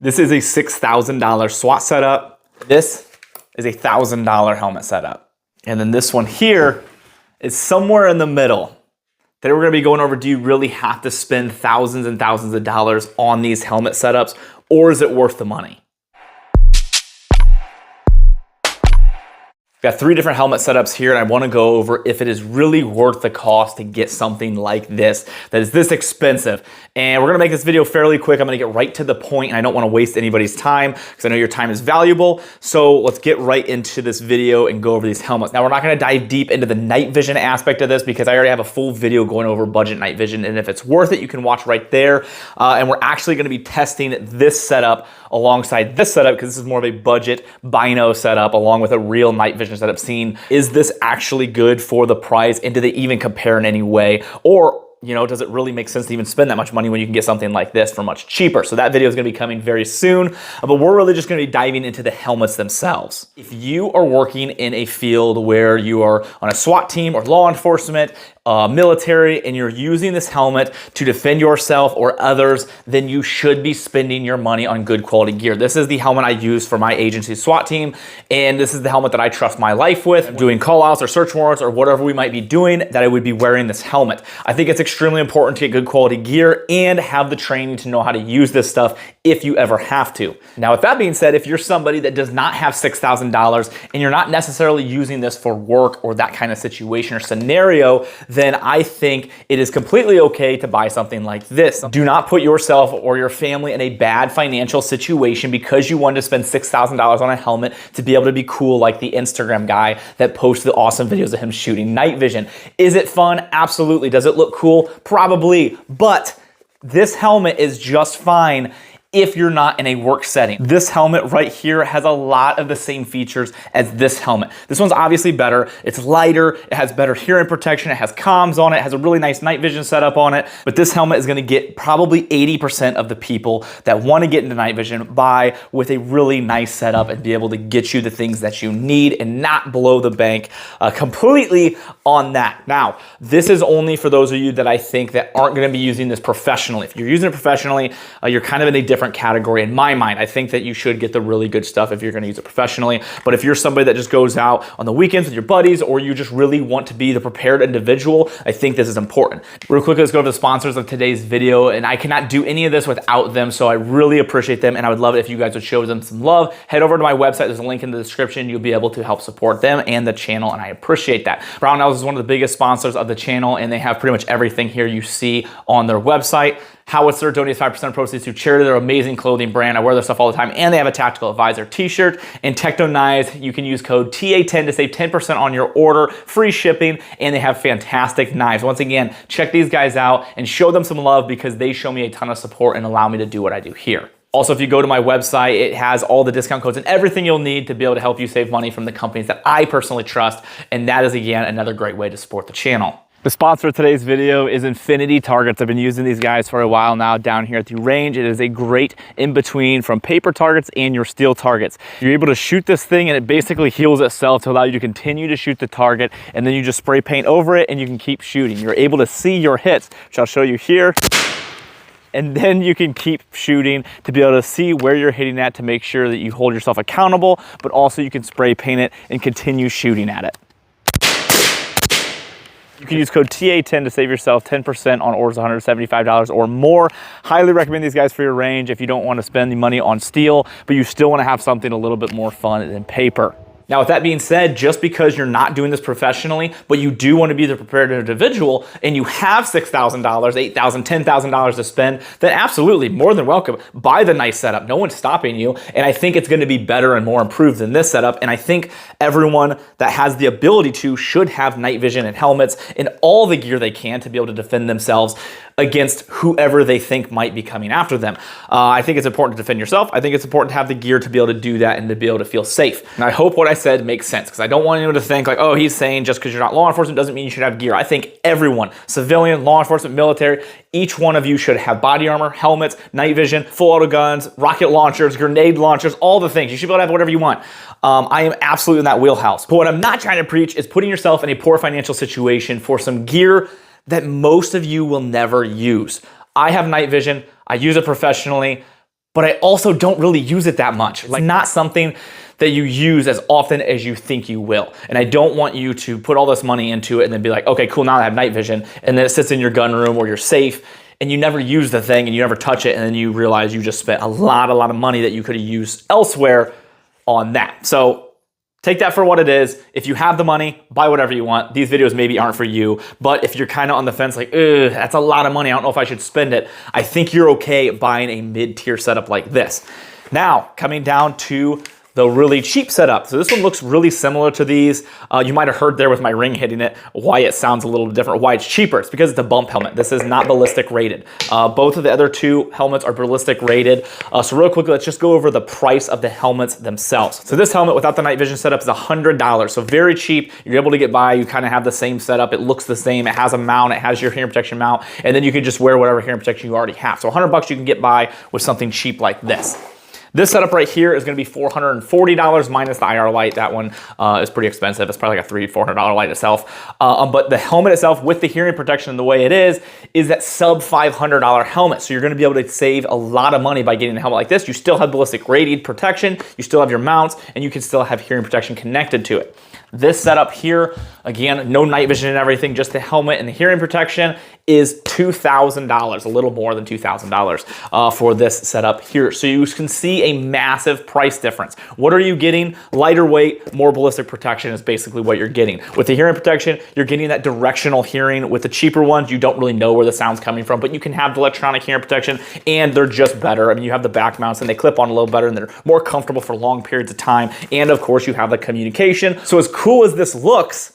This is a $6,000 SWAT setup. This is a $1,000 helmet setup. And then this one here is somewhere in the middle. Today we're gonna be going over, do you really have to spend thousands and thousands of dollars on these helmet setups, or is it worth the money? Got 3 different helmet setups here, and I wanna go over if it is really worth the cost to get something like this, that is this expensive. And we're gonna make this video fairly quick. I'm gonna get right to the point, and I don't wanna waste anybody's time, because I know your time is valuable. So let's get right into this video and go over these helmets. Now, we're not gonna dive deep into the night vision aspect of this, because I already have a full video going over budget night vision, and if it's worth it, you can watch right there. And we're actually gonna be testing this setup alongside this setup, because this is more of a budget bino setup, along with a real night vision that I've seen. Is this actually good for the price, and do they even compare in any way? Or, you know, does it really make sense to even spend that much money when you can get something like this for much cheaper? So that video is gonna be coming very soon, but we're really just gonna be diving into the helmets themselves. If you are working in a field where you are on a SWAT team or law enforcement, military, and you're using this helmet to defend yourself or others, then you should be spending your money on good quality gear. This is the helmet I use for my agency's SWAT team, and this is the helmet that I trust my life with. Doing call outs or search warrants or whatever we might be doing, that I would be wearing this helmet. I think it's extremely important to get good quality gear and have the training to know how to use this stuff if you ever have to. Now, with that being said, if you're somebody that does not have $6,000 and you're not necessarily using this for work or that kind of situation or scenario, then I think it is completely okay to buy something like this. Do not put yourself or your family in a bad financial situation because you want to spend $6,000 on a helmet to be able to be cool like the Instagram guy that posts the awesome videos of him shooting night vision. Is it fun? Absolutely. Does it look cool? Probably. But this helmet is just fine if you're not in a work setting. This helmet right here has a lot of the same features as this helmet. This one's obviously better. It's lighter, it has better hearing protection, it has comms on it, it has a really nice night vision setup on it, but this helmet is gonna get probably 80% of the people that wanna get into night vision by with a really nice setup and be able to get you the things that you need and not blow the bank completely on that. Now, this is only for those of you that I think that aren't gonna be using this professionally. If you're using it professionally, you're kind of in a different category in my mind. I think that you should get the really good stuff if you're gonna use it professionally. But if you're somebody that just goes out on the weekends with your buddies, or you just really want to be the prepared individual, I think this is important. Real quick, let's go over the sponsors of today's video, and I cannot do any of this without them, so I really appreciate them, and I would love it if you guys would show them some love. Head over to my website, there's a link in the description. You'll be able to help support them and the channel, and I appreciate that. Brownells is one of the biggest sponsors of the channel, and they have pretty much everything here you see on their website. Howitzer donates 5% of proceeds to charity. They're an amazing clothing brand. I wear their stuff all the time, and they have a Tactical Advisor t-shirt. And Techno Knives, you can use code TA10 to save 10% on your order, free shipping, and they have fantastic knives. Once again, check these guys out and show them some love because they show me a ton of support and allow me to do what I do here. Also, if you go to my website, it has all the discount codes and everything you'll need to be able to help you save money from the companies that I personally trust. And that is, again, another great way to support the channel. The sponsor of today's video is Infinity Targets. I've been using these guys for a while now down here at the range. It is a great in-between from paper targets and your steel targets. You're able to shoot this thing and it basically heals itself to allow you to continue to shoot the target, and then you just spray paint over it and you can keep shooting. You're able to see your hits, which I'll show you here. And then you can keep shooting to be able to see where you're hitting at to make sure that you hold yourself accountable, but also you can spray paint it and continue shooting at it. You can use code TA10 to save yourself 10% on orders $175 or more. Highly recommend these guys for your range if you don't want to spend the money on steel, but you still want to have something a little bit more fun than paper. Now, with that being said, just because you're not doing this professionally, but you do want to be the prepared individual and you have $6,000, $8,000, $10,000 to spend, then absolutely, more than welcome, buy the nice setup. No one's stopping you. And I think it's going to be better and more improved than this setup. And I think everyone that has the ability to should have night vision and helmets and all the gear they can to be able to defend themselves against whoever they think might be coming after them. I think it's important to defend yourself. I think it's important to have the gear to be able to do that and to be able to feel safe. And I hope what I said makes sense, because I don't want anyone to think like, oh, he's saying just because you're not law enforcement doesn't mean you should have gear. I think everyone, civilian, law enforcement, military, each one of you should have body armor, helmets, night vision, full auto guns, rocket launchers, grenade launchers, all the things. You should be able to have whatever you want. I am absolutely in that wheelhouse. But what I'm not trying to preach is putting yourself in a poor financial situation for some gear that most of you will never use. I have night vision. I use it professionally. but I also don't really use it that much. Like, not something that you use as often as you think you will. And I don't want you to put all this money into it and then be like, okay, cool, now I have night vision. And then it sits in your gun room or your safe and you never use the thing and you never touch it. And then you realize you just spent a lot of money that you could have used elsewhere on that. So take that for what it is. If you have the money, buy whatever you want. These videos maybe aren't for you, but if you're kind of on the fence, like, ugh, that's a lot of money, I don't know if I should spend it, I think you're okay buying a mid-tier setup like this. Now, coming down to the really cheap setup. So this one looks really similar to these. You might have heard there with my ring hitting it, why it sounds a little different, why it's cheaper. It's because it's a bump helmet. This is not ballistic rated. Both of the other two helmets are ballistic rated. So real quickly, let's just go over the price of the helmets themselves. So this helmet without the night vision setup is $100. So very cheap. You're able to get by. You kind of have the same setup. It looks the same. It has a mount. It has your hearing protection mount. And then you can just wear whatever hearing protection you already have. So $100 you can get by with something cheap like this. This setup right here is going to be $440 minus the IR light. That one is pretty expensive. It's probably like a $300-400 light itself. But the helmet itself with the hearing protection the way it is that sub $500 helmet. So you're going to be able to save a lot of money by getting a helmet like this. You still have ballistic rated protection. You still have your mounts and you can still have hearing protection connected to it. This setup here, again, no night vision and everything, just the helmet and the hearing protection, is $2,000, a little more than $2,000 for this setup here. So you can see a massive price difference. What are you getting? Lighter weight, more ballistic protection is basically what you're getting. With the hearing protection, you're getting that directional hearing. With the cheaper ones, you don't really know where the sound's coming from, but you can have the electronic hearing protection and they're just better. I mean, you have the back mounts and they clip on a little better and they're more comfortable for long periods of time. And of course, you have the communication. So as cool as this looks,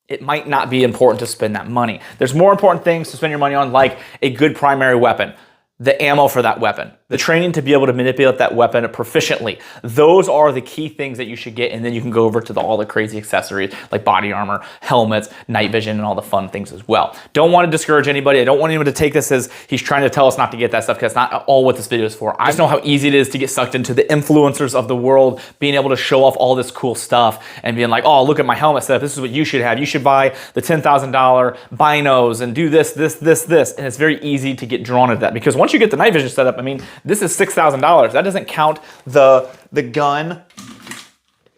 it might not be important to spend that money. There's more important things to spend your money on, like a good primary weapon, the ammo for that weapon, the training to be able to manipulate that weapon proficiently. Those are the key things that you should get, and then you can go over to all the crazy accessories like body armor, helmets, night vision, and all the fun things as well. Don't want to discourage anybody. I don't want anyone to take this as he's trying to tell us not to get that stuff, because that's not all what this video is for. I just know how easy it is to get sucked into the influencers of the world, being able to show off all this cool stuff and being like, oh, look at my helmet setup. This is what you should have. You should buy the $10,000 binos and do this. And it's very easy to get drawn into that, because once you get the night vision setup, I mean, this is $6,000. That doesn't count the gun,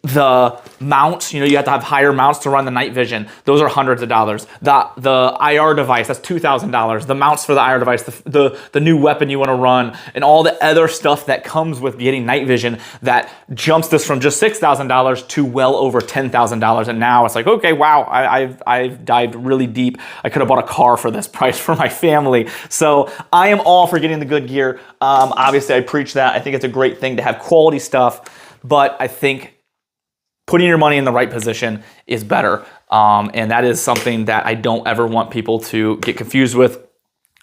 the mounts. You know, you have to have higher mounts to run the night vision. Those are hundreds of dollars. The IR device, that's $2,000. The mounts for the IR device, the new weapon you want to run, and all the other stuff that comes with getting night vision that jumps this from just $6,000 to well over $10,000. And now it's like, okay, wow, I've dived really deep. I could have bought a car for this price for my family. So I am all for getting the good gear. Obviously, I preach that. I think it's a great thing to have quality stuff, but I think putting your money in the right position is better. And that is something that I don't ever want people to get confused with.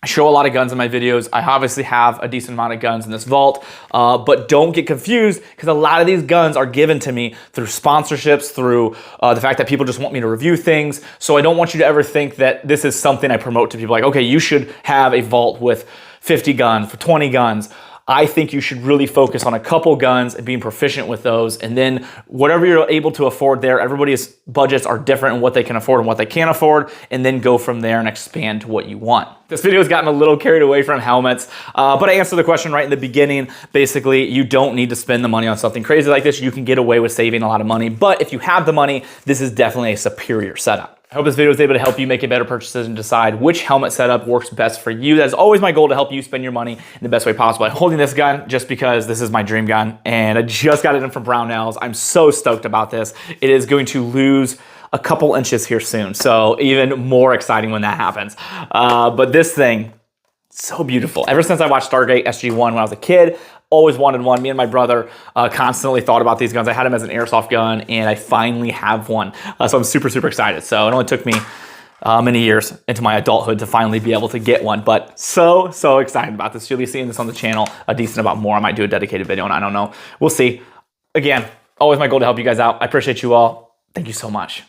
I show a lot of guns in my videos. I obviously have a decent amount of guns in this vault, but don't get confused, because a lot of these guns are given to me through sponsorships, through the fact that people just want me to review things. So I don't want you to ever think that this is something I promote to people like, okay, you should have a vault with 50 guns, for 20 guns. I think you should really focus on a couple guns and being proficient with those. And then whatever you're able to afford there, everybody's budgets are different in what they can afford and what they can't afford, and then go from there and expand to what you want. This video has gotten a little carried away from helmets, but I answered the question right in the beginning. Basically, you don't need to spend the money on something crazy like this. You can get away with saving a lot of money, but if you have the money, this is definitely a superior setup. I hope this video was able to help you make a better purchase and decide which helmet setup works best for you. That is always my goal, to help you spend your money in the best way possible. I'm holding this gun just because this is my dream gun, and I just got it in from Brownells. I'm so stoked about this. It is going to lose a couple inches here soon, so even more exciting when that happens. But this thing, so beautiful. Ever since I watched Stargate SG-1 when I was a kid, always wanted one. Me and my brother constantly thought about these guns. I had them as an airsoft gun, and I finally have one. So I'm super, super excited. So it only took me many years into my adulthood to finally be able to get one, but so excited about this. You'll be seeing this on the channel a decent amount more. I might do a dedicated video, and I don't know. We'll see. Again, always my goal to help you guys out. I appreciate you all. Thank you so much.